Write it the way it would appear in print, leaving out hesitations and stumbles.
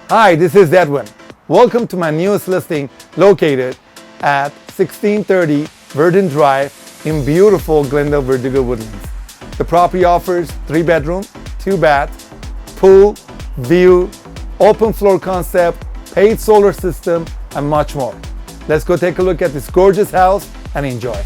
Hi, this is Edwin. Welcome to my newest listing located at 1630 Verdun Drive in beautiful Glendale Verdugo Woodlands. The property offers 3-bedroom, 2-bath, pool, view, open floor concept, paid solar system, and much more. Let's go take a look at this gorgeous house and enjoy.